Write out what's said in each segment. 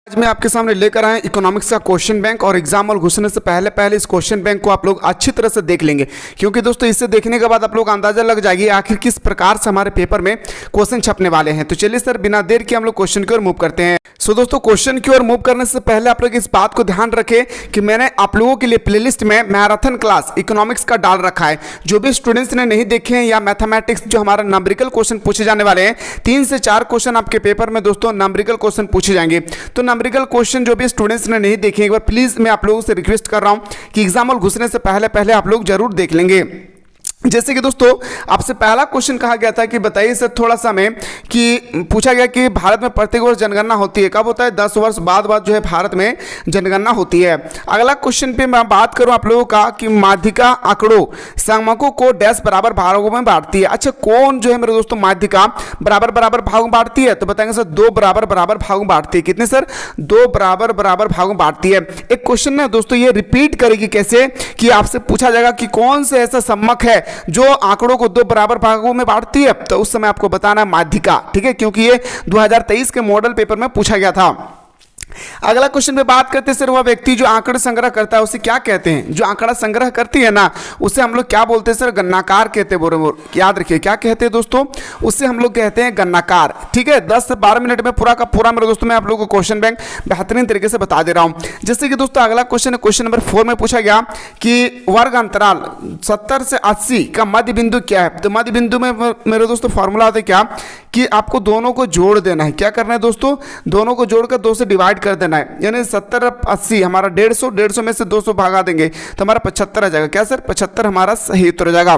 आज मैं आपके सामने लेकर आया इकोनॉमिक्स का क्वेश्चन बैंक और एग्जाम और घुसने से पहले इस क्वेश्चन बैंक को आप लोग अच्छी तरह से देख लेंगे, क्योंकि दोस्तों इसे देखने के बाद आप लोग अंदाजा लग जाएगी आखिर किस प्रकार से हमारे पेपर में क्वेश्चन छपने वाले हैं। तो चलिए सर बिना देर के हम लोग क्वेश्चन की ओर मूव करते हैं। सो दोस्तों क्वेश्चन की ओर मूव करने से पहले आप लोग इस बात को ध्यान रखें कि मैंने आप लोगों के लिए प्लेलिस्ट में मैराथन क्लास इकोनॉमिक्स का डाल रखा है। जो भी स्टूडेंट्स ने नहीं देखे हैं या मैथमेटिक्स जो हमारा नंबरिकल क्वेश्चन पूछे जाने वाले हैं, 3 से 4 क्वेश्चन आपके पेपर में दोस्तों नंबरिकल क्वेश्चन पूछे जाएंगे। तो नंबरिकल क्वेश्चन जो भी स्टूडेंट्स ने नहीं देखे, एक बार प्लीज मैं आप लोगों से रिक्वेस्ट कर रहा हूं कि एग्जाम और घुसने से पहले आप लोग जरूर देख लेंगे। जैसे कि दोस्तों आपसे पहला क्वेश्चन कहा गया था कि बताइए सर थोड़ा सा में कि पूछा गया कि भारत में प्रत्येक वर्ष जनगणना होती है, कब होता है? 10 वर्ष बाद जो है भारत में जनगणना होती है। अगला क्वेश्चन पे मैं बात करूं आप लोगों का कि माध्यिका आंकड़ों संख्यकों को डैश बराबर भागों में बांटती है। अच्छा कौन जो है मेरे दोस्तों माध्यिका बराबर भागों में बांटती है? तो बताएंगे सर 2 बराबर भागों में बांटती है। कितने सर? 2 बराबर भागों में बांटती है। एक क्वेश्चन ना दोस्तों ये रिपीट करेगी कैसे कि आपसे पूछा जाएगा कि कौन से ऐसा सम्मक है जो आंकड़ों को 2 बराबर भागों में बांटती है, तो उस समय आपको बताना है माध्यिका, ठीक है, क्योंकि ये 2023 के मॉडल पेपर में पूछा गया था। अगला क्वेश्चन पे बात करते हैं सर वह व्यक्ति जो आंकड़ा संग्रह करता है उसे क्या कहते हैं? जो आंकड़ा संग्रह करती है ना उसे हम लोग क्या बोलते हैं सर? गणनाकार कहते हैं। बोलो याद रखिए क्या कहते हैं दोस्तों? उससे हम लोग कहते हैं गणनाकार, ठीक है। 10 से 12 मिनट में पूरा का पूरा मेरे दोस्तों मैं आप लोगों को क्वेश्चन बैंक बेहतरीन तरीके से बता दे रहा हूं। जैसे कि दोस्तों अगला क्वेश्चन है क्वेश्चन नंबर 4 में पूछा गया कि वर्ग अंतराल 70 से 80 का मध्य बिंदु क्या है? तो मध्य बिंदु में मेरे दोस्तों फॉर्मूला होता है क्या कि आपको दोनों को जोड़ देना है। क्या करना है दोस्तों? दोनों को जोड़कर 2 से डिवाइड कर देना है, यानी 70 80 हमारा 150 में से 200 भागा देंगे तो हमारा 75 आ जाएगा। क्या सर? 75 हमारा सही उत्तर हो जाएगा।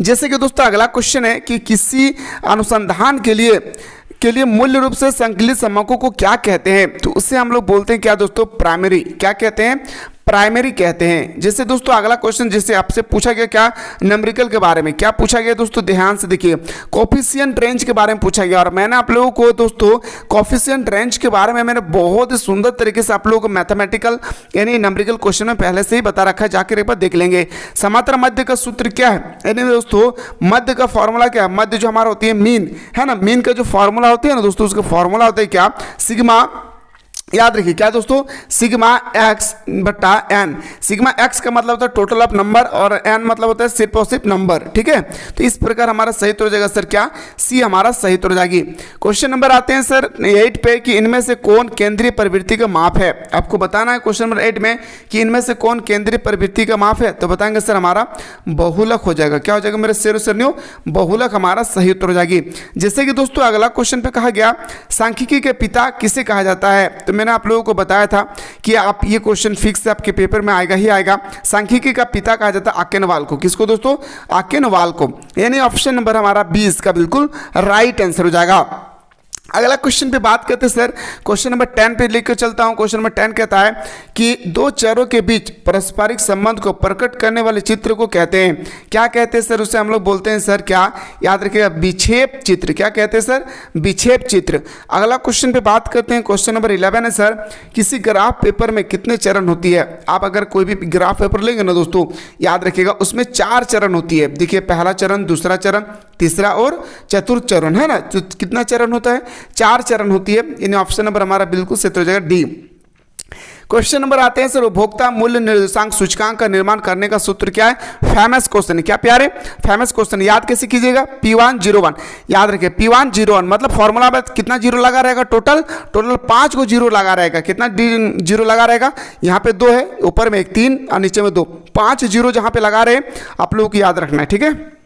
जैसे कि दोस्तों अगला क्वेश्चन है कि किसी अनुसंधान के लिए मूल्य रूप से संकलित सम्मकों को क्या कहते हैं? तो उससे हम लोग बोलते हैं क्या दोस्तों? प्राइमरी। क्या कहते हैं? प्राइमरी कहते हैं। जैसे दोस्तों अगला क्वेश्चन जिससे आपसे पूछा गया क्या न्यूमेरिकल के बारे में क्या पूछा गया दोस्तों? ध्यान से देखिए कोफिशिएंट रेंज के बारे में पूछा गया और मैंने आप लोगों को दोस्तों कोफिशिएंट रेंज के बारे में मैंने बहुत ही सुंदर तरीके से आप लोगों को मैथमेटिकल यानी न्यूमेरिकल क्वेश्चन में पहले से ही बता रखा है, जाकर एक बार देख लेंगे। समांतर मध्य का सूत्र क्या है? यानी दोस्तों मध्य का फॉर्मूला क्या है? मध्य जो हमारा होती है मीन है ना, मीन का जो फॉर्मूला होती है ना दोस्तों उसका फॉर्मूला होता है क्या? सिग्मा। याद रखिए क्या दोस्तों? सिग्मा एक्स बटा एन। सिग्मा एक्स का मतलब होता है टोटल ऑफ नंबर और एन मतलब होता है सिर्फ और सिर्फ नंबर, ठीक है। तो इस प्रकार हमारा सही उत्तर हो जाएगा सर क्या? सी हमारा सही उत्तर हो जाएगी। क्वेश्चन नंबर आते हैं सर 8 पे कि इनमें से कौन केंद्रीय प्रवृत्ति का माप है? आपको बताना है क्वेश्चन नंबर 8 में कि इनमें से कौन केंद्रीय प्रवृत्ति का माप है? तो बताएंगे सर हमारा बहुलक हो जाएगा। क्या हो जाएगा मेरे शेर सरनियों? बहुलक हमारा सही उत्तर हो जाएगी। जैसे कि दोस्तों अगला क्वेश्चन पे कहा गया सांख्यिकी के पिता किसे कहा जाता है? तो मैंने आप लोगों को बताया था कि आप ये क्वेश्चन फिक्स से आपके पेपर में आएगा ही आएगा। सांख्यिकी का पिता कहा जाता है आकेनवाल को। किसको दोस्तों? आकेनवाल को। यानी ऑप्शन नंबर हमारा 20 का बिल्कुल राइट आंसर हो जाएगा। अगला क्वेश्चन पे बात करते हैं सर क्वेश्चन नंबर 10 पे लेकर चलता हूं। क्वेश्चन नंबर 10 कहता है कि 2 चरों के बीच पारस्परिक संबंध को प्रकट करने वाले चित्र को कहते हैं। क्या कहते हैं सर? उसे हम लोग बोलते हैं सर क्या? याद रखिएगा विक्षेप चित्र। क्या कहते हैं सर? विक्षेप चित्र। अगला क्वेश्चन पे बात करते हैं क्वेश्चन नंबर 11 है सर किसी ग्राफ पेपर में कितने चरण होती है? आप अगर कोई भी ग्राफ पेपर लेंगे ना दोस्तों याद रखिएगा उसमें 4 चरण होती है। देखिए पहला चरण, दूसरा चरण, तीसरा और चतुर्थ चरण है ना। तो कितना चरण होता है? 4 चरण होती है। यानी ऑप्शन नंबर हमारा बिल्कुल सही हो जाएगा डी। क्वेश्चन नंबर आते हैं सर उपभोक्ता मूल्य निर्देशांक सूचकांक का निर्माण करने का सूत्र क्या है? फेमस क्वेश्चन है। क्या प्यारे? Famous question. याद कैसे कीजिएगा? P101। याद रखिए P101 मतलब फॉर्मूला में कितना जीरो लगा रहेगा? टोटल 5 को जीरो लगा रहेगा। कितना जीरो लगा रहेगा? यहाँ पे 2 है, ऊपर में 1 3 और नीचे में 2, 5 जीरो जहाँ पे लगा रहे आप लोगों को याद रखना है, ठीक है।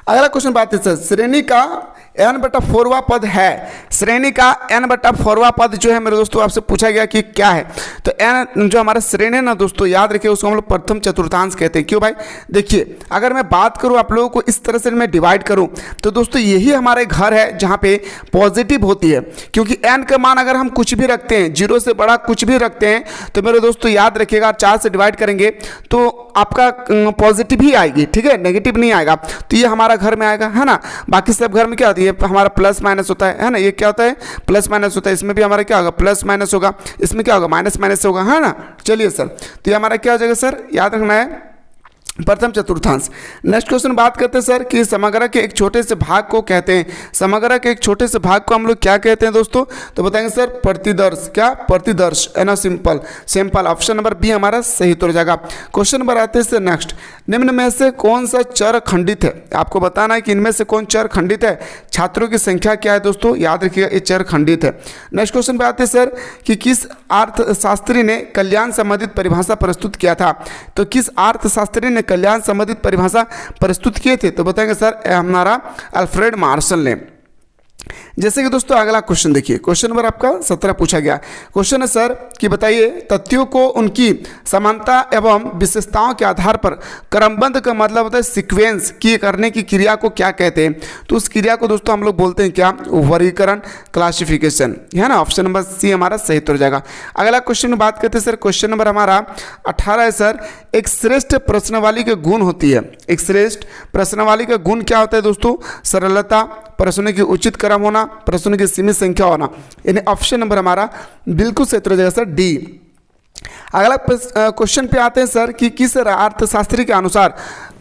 अगला क्वेश्चन बात है सर श्रेणी का n/4वां पद है। श्रेणी का n/4वां पद जो है मेरे दोस्तों आपसे पूछा गया कि क्या है? तो n जो हमारा श्रेणी है ना दोस्तों याद रखिए उसको हम लोग प्रथम चतुर्थांश कहते हैं। क्यों भाई? देखिए अगर मैं बात करूं आप लोगों को इस तरह से मैं डिवाइड करूं तो दोस्तों यही हमारे घर है जहां पे पॉजिटिव होती है, क्योंकि n का मान अगर हम कुछ भी रखते हैं 0 से बड़ा कुछ भी रखते हैं तो मेरे दोस्तों याद रखिएगा 4 से डिवाइड करेंगे तो आपका पॉजिटिव ही आएगी, ठीक है, नेगेटिव नहीं आएगा। तो ये हमारा घर में आएगा है ना। बाकी सब घर में क्या होती है? हमारा प्लस माइनस होता है ना। ये क्या होता है? प्लस माइनस होता है। इसमें भी हमारा क्या होगा? प्लस माइनस होगा। इसमें क्या होगा? माइनस माइनस होगा है ना। चलिए सर तो ये हमारा क्या हो जाएगा सर? याद रखना है प्रथम चतुर्थांश। नेक्स्ट क्वेश्चन बात करते हैं सर कि समग्र के एक छोटे से भाग को कहते हैं, समग्र के एक छोटे से भाग को हम लोग क्या कहते हैं दोस्तों? तो बताएंगे सर प्रतिदर्श। क्या? प्रतिदर्श है ना, simple simple. Option number B हमारा सही उत्तर हो जाएगा। क्वेश्चन नंबर आते हैं सर नेक्स्ट, निम्न में से कौन सा चर खंडित है? आपको बताना है कि इनमें से कौन चर खंडित है। छात्रों की संख्या क्या है दोस्तों? याद रखिएगा ये चर खंडित है। नेक्स्ट क्वेश्चन पे आते हैं सर कि किस अर्थशास्त्री ने कल्याण संबंधित परिभाषा प्रस्तुत किया था? तो किस अर्थशास्त्री ने कल्याण संबंधित परिभाषा प्रस्तुत किए थे? तो बताएंगे सर हमारा अल्फ्रेड मार्शल ने। जैसे कि दोस्तों अगला क्वेश्चन देखिए, क्वेश्चन नंबर आपका 17 पूछा गया। क्वेश्चन है सर कि बताइए तथ्यों को उनकी समानता एवं विशेषताओं के आधार पर क्रमबद्ध का मतलब होता है सीक्वेंस की करने की क्रिया को क्या कहते हैं? तो उस क्रिया को दोस्तों हम लोग बोलते हैं क्या? वर्गीकरण, क्लासिफिकेशन, है ना। ऑप्शन नंबर सी हमारा सही उत्तर हो जाएगा। अगला क्वेश्चन में बात करते हैं सर, क्वेश्चन नंबर हमारा 18 है सर, एक श्रेष्ठ प्रश्नावली के गुण होती है। एक श्रेष्ठ प्रश्नावली का गुण क्या होता है दोस्तों? सरलता, प्रश्नों की उचित क्रम होना, प्रश्नों की सीमित संख्या होना। यानी ऑप्शन नंबर हमारा बिल्कुल सही उत्तर हो जाएगा सर डी। अगला क्वेश्चन पे आते हैं सर कि किस अर्थशास्त्री के अनुसार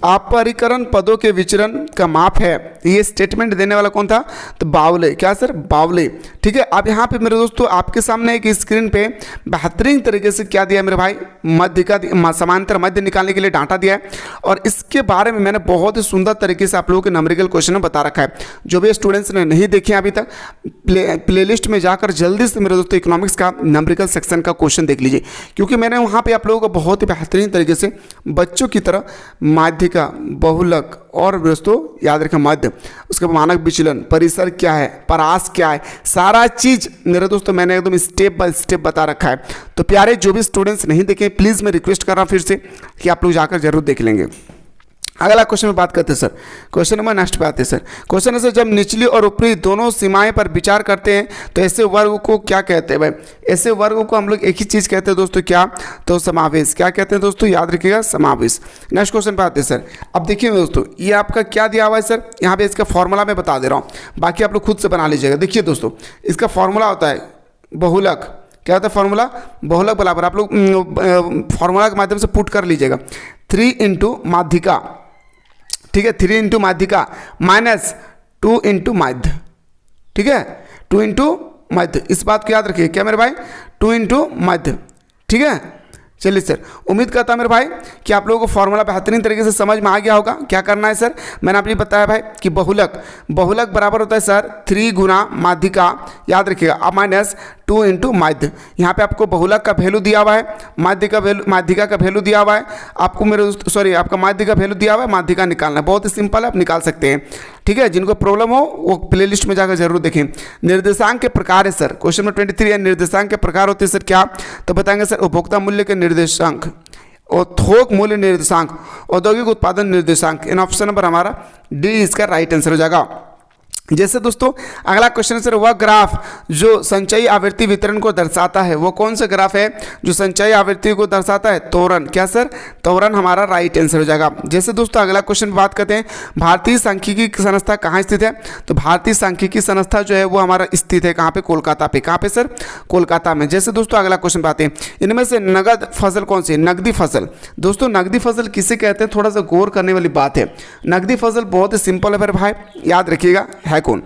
अपरिकरण पदों के विचरण का माप है? ये स्टेटमेंट देने वाला कौन था? तो बावले। क्या सर? बावले। ठीक है। अब यहाँ पे मेरे दोस्तों आपके सामने एक स्क्रीन पे बेहतरीन तरीके से क्या दिया है मेरे भाई? मध्य का समांतर मध्य निकालने के लिए डांटा दिया है, और इसके बारे में मैंने बहुत ही सुंदर तरीके से आप लोगों के नंबरिकल क्वेश्चन में बता रखा है। जो भी स्टूडेंट्स ने नहीं देखे अभी तक, प्लेलिस्ट में जाकर जल्दी से मेरे दोस्तों इकोनॉमिक्स का नंबरिकल सेक्शन का क्वेश्चन देख लीजिए, क्योंकि मैंने वहाँ पर आप लोगों को बहुत ही बेहतरीन तरीके से बच्चों की तरह माध्य का, बहुलक और दोस्तों याद रखें मध्य, उसका मानक विचलन, परिसर क्या है, परास क्या है, सारा चीज मेरे दोस्तों मैंने एकदम स्टेप बाय स्टेप बता रखा है। तो प्यारे जो भी स्टूडेंट्स नहीं देखें, प्लीज मैं रिक्वेस्ट कर रहा हूं फिर से कि आप लोग जाकर जरूर देख लेंगे। अगला क्वेश्चन में बात करते हैं सर, क्वेश्चन नंबर नेक्स्ट पे आते हैं सर। क्वेश्चन है सर, जब निचली और ऊपरी दोनों सीमाएं पर विचार करते हैं तो ऐसे वर्ग को क्या कहते हैं? भाई ऐसे वर्ग को हम लोग एक ही चीज कहते हैं दोस्तों, क्या? तो समावेश। क्या कहते हैं दोस्तों? याद रखिएगा, समावेश। नेक्स्ट क्वेश्चन पे आते हैं सर। अब देखिए दोस्तों ये आपका क्या दिया हुआ है सर, यहाँ पे इसका फॉर्मूला मैं बता दे रहा हूँ, बाकी आप लोग खुद से बना लीजिएगा। देखिए दोस्तों इसका फॉर्मूला होता है बहुलक। क्या होता है फॉर्मूला? बहुलक बराबर आप लोग फॉर्मूला के माध्यम से पुट कर लीजिएगा 3 इंटू माध्यिका। ठीक है, 3 इंटू माध्यिका माइनस 2 इंटू माध्य। ठीक है, 2 इंटू माध्य, इस बात को याद रखिए। क्या मेरे भाई? 2 इंटू माध्य। ठीक है, चलिए सर, उम्मीद करता हूं मेरे भाई कि आप लोगों को फॉर्मूला बेहतरीन तरीके से समझ में आ गया होगा। क्या करना है सर, मैंने आपको बताया भाई कि बहुलक, बहुलक बराबर होता है सर 3 गुना माध्यिका, याद रखिएगा, अब माइनस 2 इंटू माध्य। यहाँ पे आपको बहुलक का वैल्यू दिया हुआ है, माध्यिका का वैल्यू दिया हुआ है आपको, मेरे सॉरी आपका माध्य का वैल्यू दिया हुआ है, माध्यिका निकालना है। बहुत ही सिंपल है, आप निकाल सकते हैं। ठीक है, जिनको प्रॉब्लम हो वो प्लेलिस्ट में जाकर जरूर देखें। निर्देशांक के प्रकार है सर, क्वेश्चन नंबर 23 है, निर्देशांक के प्रकार होते हैं सर क्या? तो बताएंगे सर उपभोक्ता मूल्य के निर्देशांक और थोक मूल्य निर्देशांक, औद्योगिक उत्पादन निर्देशांक। इन ऑप्शन नंबर हमारा डी इसका राइट आंसर हो जाएगा। जैसे दोस्तों अगला क्वेश्चन सर, वह ग्राफ जो संचयी आवृत्ति वितरण को दर्शाता है, वो कौन सा ग्राफ है जो संचयी आवृत्ति को दर्शाता है? त्वरण। क्या सर? त्वरण हमारा राइट आंसर हो जाएगा। जैसे दोस्तों अगला क्वेश्चन बात करते हैं, भारतीय सांख्यिकी संस्था कहाँ स्थित है? तो भारतीय सांख्यिकी संस्था जो है वो हमारा स्थित है कहाँ पे? कोलकाता पे। कहाँ पे सर? कोलकाता में। जैसे दोस्तों अगला क्वेश्चन बात है, इनमें से नगद फसल कौन सी है? नकदी फसल। दोस्तों नकदी फसल किसे कहते हैं? थोड़ा सा गौर करने वाली बात है। नकदी फसल बहुत ही सिंपल है भाई, याद रखिएगा, है कौन?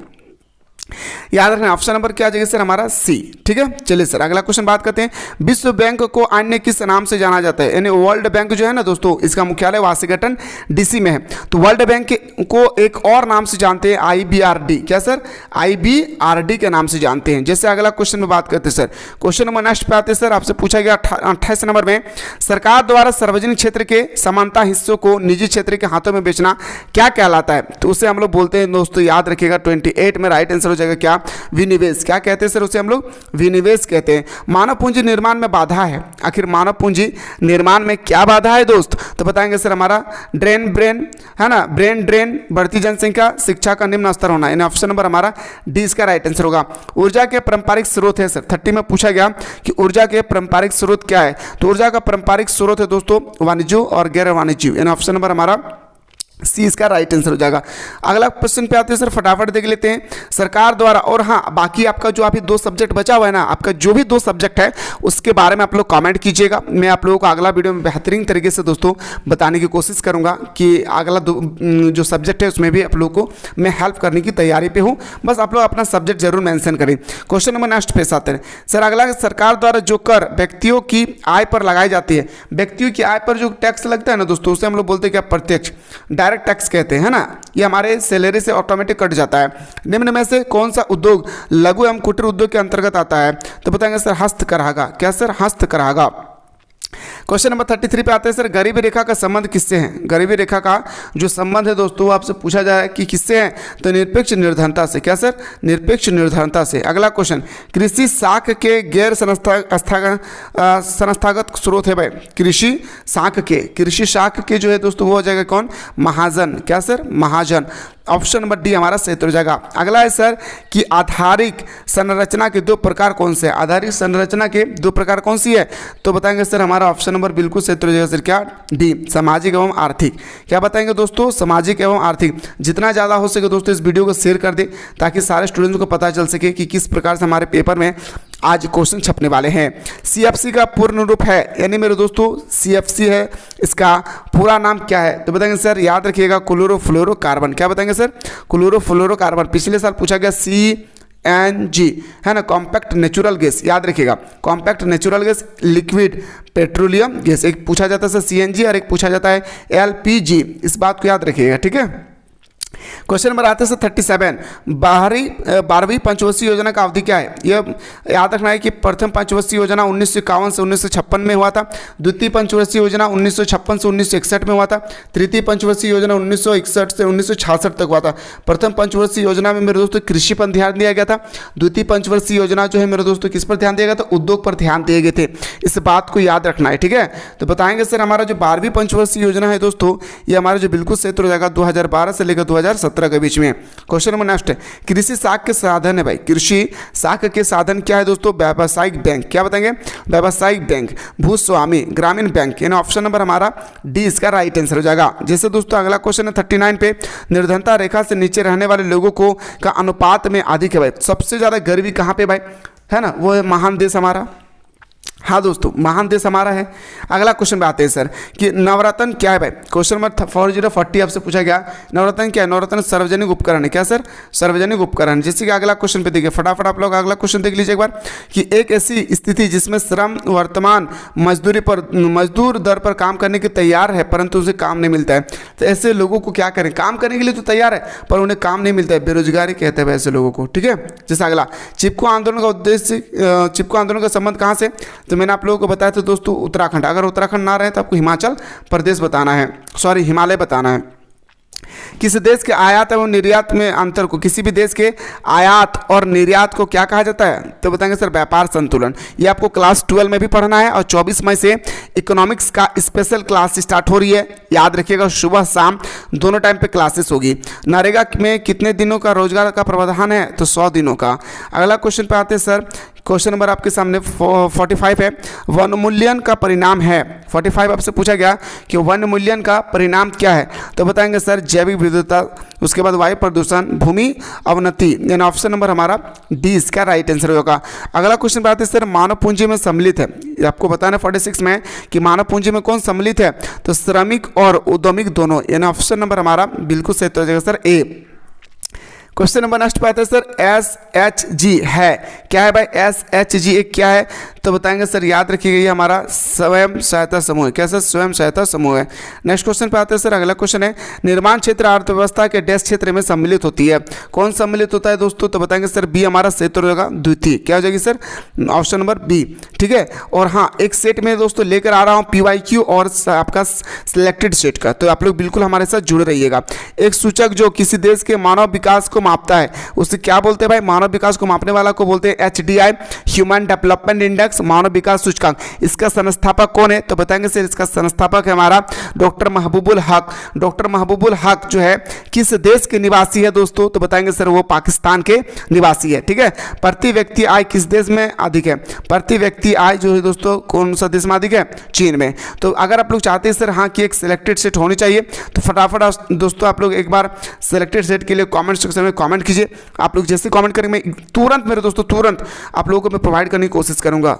याद रखना ऑप्शन नंबर क्या आ जाएगा सर हमारा सी। ठीक है, चलिए सर अगला क्वेश्चन बात करते हैं, विश्व बैंक को अन्य किस नाम से जाना जाता है? यानी वर्ल्ड बैंक जो है ना दोस्तों, इसका मुख्यालय वाशिंगटन डीसी में है। तो वर्ल्ड बैंक को एक और नाम से जानते हैं, IBRD। क्या सर? IBRD के नाम से जानते हैं। जैसे अगला क्वेश्चन में बात करते हैं सर, क्वेश्चन नंबर नेक्स्ट पे आते हैं सर, आपसे पूछा गया 28 नंबर में, सरकार द्वारा सार्वजनिक क्षेत्र के समानता हिस्सों को निजी क्षेत्र के हाथों में बेचना क्या कहलाता है? तो उसे हम लोग बोलते हैं दोस्तों, याद रखिएगा 28 में राइट आंसर हो जाएगा क्या? विनिवेश। क्या कहते हैं सर उसे हम लोग? विनिवेश कहते हैं। मानव पूंजी निर्माण में बाधा है, आखिर मानव पूंजी निर्माण में क्या बाधा है दोस्त? तो बताएंगे सर हमारा ब्रेन है ना, ब्रेन ड्रेन, बढ़ती जनसंख्या, शिक्षा का निम्न स्तर होना। यानी ऑप्शन नंबर हमारा डी इसका राइट आंसर होगा। ऊर्जा के पारंपरिक स्रोत है सर, 30 में पूछा गया कि ऊर्जा के पारंपरिक स्रोत क्या है? तो ऊर्जा का पारंपरिक स्रोत है दोस्तों वाणिज्य और गैर वाणिज्य। यानी ऑप्शन नंबर हमारा सी इसका राइट आंसर हो जाएगा। अगला क्वेश्चन पे आते हैं सर, फटाफट देख लेते हैं। सरकार द्वारा, और हाँ बाकी आपका जो अभी 2 सब्जेक्ट बचा हुआ है ना, आपका जो भी 2 सब्जेक्ट है उसके बारे में आप लोग कमेंट कीजिएगा। मैं आप लोगों को अगला वीडियो में बेहतरीन तरीके से दोस्तों बताने की कोशिश करूंगा कि अगला जो सब्जेक्ट है उसमें भी आप लोगों को मैं हेल्प करने की तैयारी पे हूँ। बस आप लोग अपना सब्जेक्ट जरूर मेंशन करें। क्वेश्चन नंबर नेक्स्ट पे आते हैं सर, अगला सरकार द्वारा जो कर व्यक्तियों की आय पर लगाई जाती है, व्यक्तियों की आय पर जो टैक्स लगता है ना दोस्तों, उसे हम लोग बोलते हैं क्या, प्रत्यक्ष डायरेक्ट टैक्स कहते हैं, है ना। ये हमारे सैलरी से ऑटोमेटिक कट जाता है। निम्न में से कौन सा उद्योग लघु एवं कुटीर उद्योग के अंतर्गत आता है? तो बताएंगे सर हस्तकरघा। क्या सर? हस्तकरघा। क्वेश्चन नंबर 33 पे आते हैं सर, गरीबी रेखा का संबंध किससे है? गरीबी रेखा का जो संबंध है दोस्तों आपसे पूछा जाए कि किससे है, तो निरपेक्ष निर्धनता से। क्या सर? निरपेक्ष निर्धनता से। अगला क्वेश्चन, कृषि साख के गैर संस्थागत स्रोत है भाई, कृषि शाख के जो है दोस्तों वो हो जाएगा कौन? महाजन। क्या सर? महाजन। ऑप्शन नंबर डी हमारा सही हो जाएगा। अगला है सर कि आधारिक संरचना के 2 प्रकार कौन से हैं? आधारिक संरचना के 2 प्रकार कौन सी है? तो बताएंगे सर हमारा ऑप्शन नंबर बिल्कुल सही हो जाएगा सर, क्या? डी, सामाजिक एवं आर्थिक। क्या बताएंगे दोस्तों? सामाजिक एवं आर्थिक। जितना ज़्यादा हो सके दोस्तों इस वीडियो को शेयर कर दें ताकि सारे स्टूडेंट्स को पता चल सके कि किस प्रकार से हमारे पेपर में आज क्वेश्चन छपने वाले हैं। CFC का पूर्ण रूप है, यानी मेरे दोस्तों CFC है, इसका पूरा नाम क्या है? तो बताएंगे सर, याद रखिएगा क्लोरोफ्लोरोकार्बन। क्या बताएंगे सर? क्लोरोफ्लोरोकार्बन। पिछले साल पूछा गया CNG, है ना, कॉम्पैक्ट नेचुरल गैस। याद रखिएगा compact natural gas, liquid petroleum gas. एक पूछा जाता है सर CNG और एक पूछा जाता है LPG। इस बात को याद रखिएगा, ठीक है। क्वेश्चन नंबर आते हैं 37, 12वीं पंचवर्षीय योजना का अवधि क्या है? यह याद रखना है कि प्रथम पंचवर्षीय योजना 1951 से 1956 में हुआ था, द्वितीय पंचवर्षीय योजना 1956 से 1961 में हुआ था, तृतीय पंचवर्षीय योजना 1961 से 1966 तक हुआ था। प्रथम पंचवर्षीय योजना में मेरे दोस्तों कृषि पर ध्यान दिया गया था। द्वितीय पंचवर्षीय योजना जो है मेरे दोस्तों किस पर ध्यान दिया गया था? उद्योग पर ध्यान दिए गए थे। इस बात को याद रखना है, ठीक है। तो बताएंगे सर हमारा जो 12वीं पंचवर्षीय योजना है दोस्तों, ये हमारा जो बिल्कुल सही हो जाएगा 2012 से लेकर 2017 के बीच में। क्वेश्चन नंबर नेक्स्ट है, कृषि साख के साधन है भाई, कृषि साख के साधन क्या है दोस्तों? व्यावसायिक बैंक। क्या बताएंगे? व्यावसायिक बैंक, भूस्वामी, ग्रामीण बैंक। यानी ऑप्शन नंबर हमारा डी इसका राइट आंसर हो जाएगा। जैसे दोस्तों अगला क्वेश्चन है 39 पे, निर्धनता रेखा से नीचे रहने वाले लोगों को का अनुपात में अधिक है भाई। सबसे ज्यादा गरीबी कहाँ पे भाई, है ना, वो है महान देश हमारा। हाँ दोस्तों, महान देश हमारा है। अगला क्वेश्चन पे आते हैं सर कि नवरत्न क्या है भाई? क्वेश्चन नंबर 4040 आपसे पूछा गया, नवरत्न क्या है? नवरत्न सार्वजनिक उपकरण है। क्या सर? सार्वजनिक उपकरण। जैसे कि अगला क्वेश्चन पे देखिए, फटाफट आप लोग अगला क्वेश्चन देख लीजिए एक बार, कि एक ऐसी स्थिति जिसमें श्रम वर्तमान मजदूर दर पर काम करने के तैयार है परंतु उसे काम नहीं मिलता है, तो ऐसे लोगों को क्या करें? काम करने के लिए तो तैयार है पर उन्हें काम नहीं मिलता है, बेरोजगारी कहते हैं ऐसे लोगों को, ठीक है। जैसे अगला, चिपको आंदोलन का उद्देश्य, चिपको आंदोलन का संबंध कहाँ से? तो मैंने आप लोगों को बताया था दोस्तों उत्तराखंड। अगर उत्तराखंड ना रहे तो आपको हिमाचल प्रदेश बताना है, सॉरी हिमालय बताना है। किसी देश के आयात एवं निर्यात में अंतर को, किसी भी देश के आयात और निर्यात को क्या कहा जाता है? तो बताएंगे सर व्यापार संतुलन। ये आपको क्लास 12 में भी पढ़ना है और 24 मई से इकोनॉमिक्स का स्पेशल क्लास स्टार्ट हो रही है। याद रखिएगा सुबह शाम दोनों टाइम पे क्लासेस होगी। नरेगा में कितने दिनों का रोजगार का प्रावधान है? तो 100 दिनों का। अगला क्वेश्चन पे आते हैं सर, क्वेश्चन नंबर आपके सामने 45 है, वनमूल्यन का परिणाम है। 45 आपसे पूछा गया कि वनमूल्यन का परिणाम क्या है? तो बताएंगे सर जैविक विविधता, उसके बाद वायु प्रदूषण, भूमि अवनति। यानी ऑप्शन नंबर हमारा डी इसका राइट आंसर होगा। अगला क्वेश्चन पे आते हैं सर, मानव पूंजी में सम्मिलित है। आपको बताना 46 में कि मानव पूंजी में कौन सम्मिलित है? तो श्रमिक और उद्यमिक दोनों। यानी ऑप्शन नंबर हमारा बिल्कुल सही हो जाएगा सर ए। क्वेश्चन नंबर नेक्स्ट पे आता है सर SHG है। क्या है भाई SHG? एक क्या है? तो बताएंगे सर, याद रखिएगा ये हमारा स्वयं सहायता समूह है। क्या सर? स्वयं सहायता समूह है। नेक्स्ट क्वेश्चन पे आते हैं सर, अगला क्वेश्चन है, निर्माण क्षेत्र अर्थव्यवस्था के डैश क्षेत्र में सम्मिलित होती है। कौन सम्मिलित होता है दोस्तों? तो बताएंगे सर बी हमारा सही हो जाएगा, द्वितीय। क्या हो जाएगी सर? ऑप्शन नंबर बी, ठीक है। और हाँ, एक सेट में दोस्तों लेकर आ रहा हूँ PYQ और आपका सिलेक्टेड सेट का, तो आप लोग बिल्कुल हमारे साथ जुड़े रहिएगा। एक सूचक जो किसी देश के मानव विकास को को मापता है उसे क्या बोलते हैं भाई? मानव विकास को मापने वाला को बोलते हैं HDI, ह्यूमन डेवलपमेंट इंडेक्स, मानव विकास सूचकांक। इसका संस्थापक कौन है? तो बताएंगे सर इसका संस्थापक है हमारा डॉक्टर महबूबुल हक। डॉक्टर महबूबुल हक जो है किस देश के निवासी है दोस्तों? तो बताएंगे सर वो पाकिस्तान के निवासी है। ठीक है, प्रति व्यक्ति आय किस देश में अधिक है? प्रति व्यक्ति आय जो है दोस्तों कौन सा देश में अधिक है? चीन में। तो अगर आप लोग चाहते हैं सर हाँ कि एक सिलेक्टेड सेट होनी चाहिए तो फटाफट दोस्तों आप लोग एक बार सिलेक्टेड सेट के लिए कमेंट सेक्शन में कमेंट कीजिए। आप लोग जैसे कमेंट करेंगे मैं तुरंत मेरे दोस्तों तुरंत आप लोगों को मैं प्रोवाइड करने की कोशिश करूंगा।